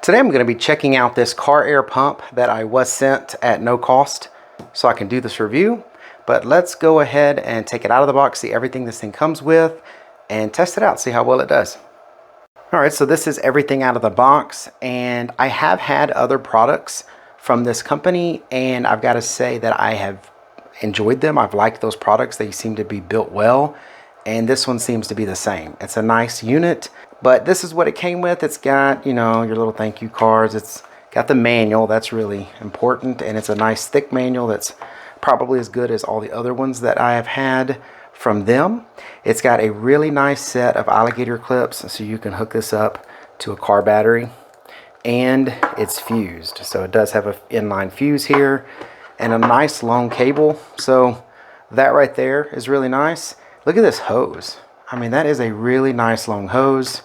Today I'm going to be checking out this car air pump that I was sent at no cost so I can do this review. But let's go ahead and take it out of the box, see everything this thing comes with, and test it out, see how well it does. Alright, so this is everything out of the box, and I have had other products from this company, and I've got to say that I have enjoyed them. I've liked those products. They seem to be built well, and this one seems to be the same. It's a nice unit, but this is what it came with. It's got, you know, your little thank you cards. It's got the manual. That's really important, and it's a nice thick manual that's probably as good as all the other ones that I have had from them. It's got a really nice set of alligator clips, so you can hook this up to a car battery, and it's fused. So it does have an inline fuse here and a nice long cable. So that right there is really nice. Look at this hose. I mean, that is a really nice long hose.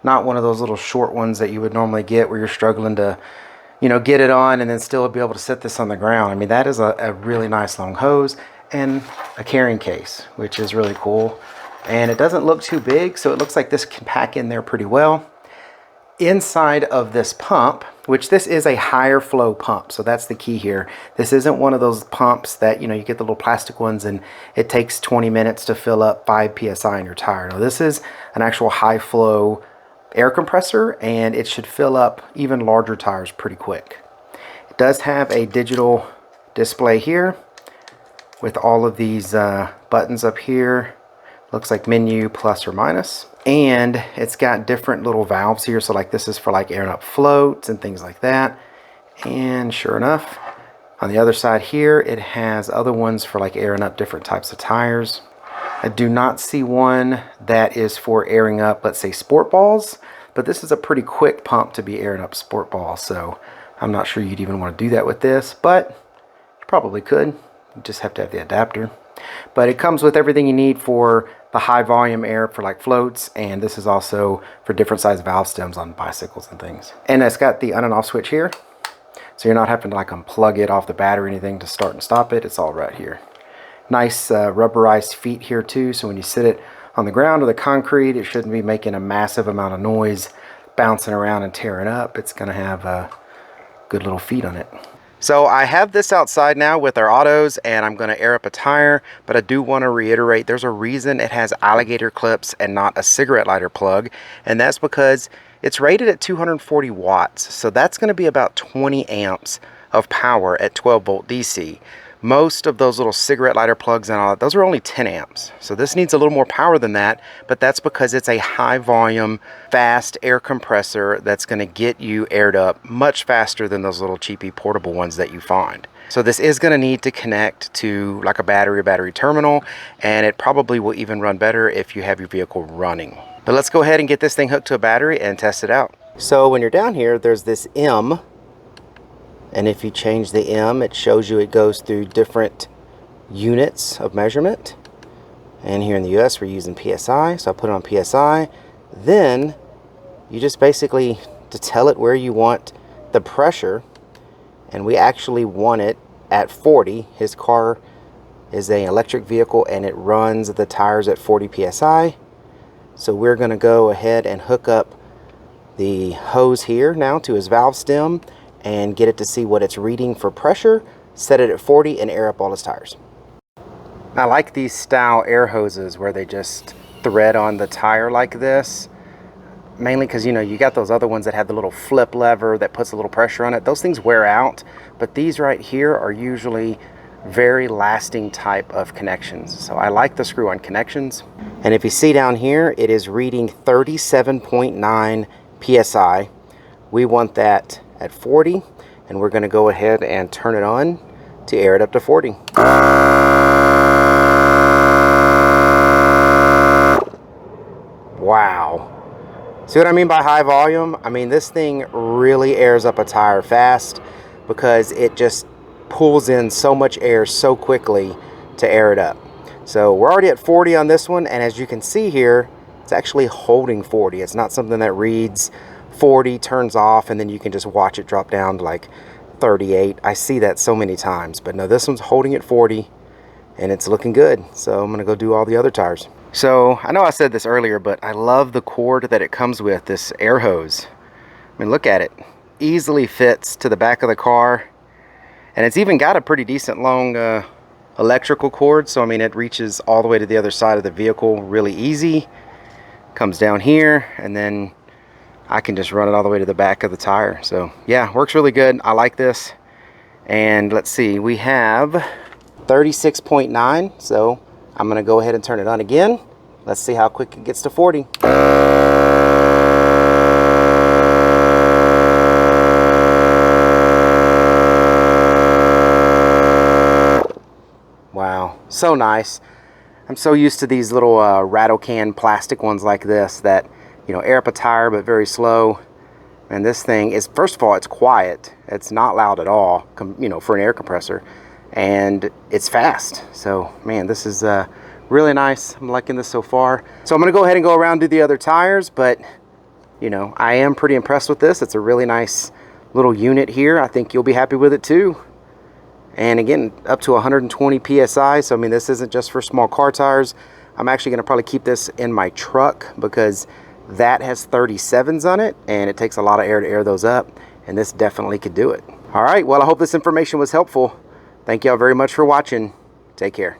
Not one of those little short ones that you would normally get where you're struggling to, you know, get it on and then still be able to set this on the ground. I mean, that is a really nice long hose and a carrying case, which is really cool. And it doesn't look too big, so it looks like this can pack in there pretty well. Inside of this pump, which this is a higher flow pump, so that's the key here. This isn't one of those pumps that, you know, you get the little plastic ones and it takes 20 minutes to fill up 5 psi in your tire. No, this is an actual high flow air compressor, and it should fill up even larger tires pretty quick. It does have a digital display here with all of these buttons up here. Looks like menu, plus or minus. And it's got different little valves here. So like this is for like airing up floats and things like that. And sure enough, on the other side here, it has other ones for like airing up different types of tires. I do not see one that is for airing up, let's say, sport balls, but this is a pretty quick pump to be airing up sport balls, so I'm not sure you'd even want to do that with this, but you probably could. You just have to have the adapter. But it comes with everything you need for the high volume air for like floats, and this is also for different size valve stems on bicycles and things. And it's got the on and off switch here, so you're not having to like unplug it off the battery or anything to start and stop it. It's all right here. Nice rubberized feet here too, so when you sit it on the ground or the concrete, it shouldn't be making a massive amount of noise bouncing around and tearing up. It's going to have good little feet on it. So I have this outside now with our autos, and I'm going to air up a tire, but I do want to reiterate there's a reason it has alligator clips and not a cigarette lighter plug, and that's because it's rated at 240 watts, so that's going to be about 20 amps of power at 12 volt DC. Most of those little cigarette lighter plugs and all that, those are only 10 amps. So this needs a little more power than that, but that's because it's a high volume, fast air compressor that's gonna get you aired up much faster than those little cheapy portable ones that you find. So this is gonna need to connect to like a battery terminal, and it probably will even run better if you have your vehicle running. But let's go ahead and get this thing hooked to a battery and test it out. So when you're down here, there's this M, and if you change the M, it shows you it goes through different units of measurement. And here in the US, we're using PSI, so I put it on PSI. Then you just basically to tell it where you want the pressure, and we actually want it at 40. His car is an electric vehicle, and it runs the tires at 40 PSI. So we're gonna go ahead and hook up the hose here now to his valve stem and get it to see what it's reading for pressure, set it at 40, and air up all his tires. I like these style air hoses where they just thread on the tire like this, mainly because, you know, you got those other ones that have the little flip lever that puts a little pressure on it. Those things wear out, but these right here are usually very lasting type of connections. So I like the screw-on connections. And if you see down here, it is reading 37.9 PSI. We want that at 40, and we're going to go ahead and turn it on to air it up to 40. Wow. See what I mean by high volume? I mean, this thing really airs up a tire fast because it just pulls in so much air so quickly to air it up. So we're already at 40 on this one, and as you can see here, it's actually holding 40. It's not something that reads 40, turns off, and then you can just watch it drop down to like 38. I see that so many times, but no, this one's holding at 40, and it's looking good. So I'm gonna go do all the other tires. So I know I said this earlier, but I love the cord that it comes with, this air hose. I mean, look at it. easily fits to the back of the car, and it's even got a pretty decent long electrical cord, so I mean it reaches all the way to the other side of the vehicle really easy. Comes down here, and then I can just run it all the way to the back of the tire. So yeah, works really good. I like this. And let's see, we have 36.9, so I'm gonna go ahead and turn it on again. Let's see how quick it gets to 40. Wow, so nice. I'm so used to these little rattle can plastic ones like this that, you know, air up a tire but very slow. And this thing is, first of all, it's quiet. It's not loud at all, you know, for an air compressor. And it's fast. So, man, this is really nice. I'm liking this so far. So I'm gonna go ahead and go around and do the other tires, but, you know, I am pretty impressed with this. It's a really nice little unit here. I think you'll be happy with it too. And again, up to 120 PSI. So, I mean, this isn't just for small car tires. I'm actually gonna probably keep this in my truck because that has 37s on it, and it takes a lot of air to air those up, and this definitely could do it. All right, well, I hope this information was helpful. Thank y'all very much for watching. Take care.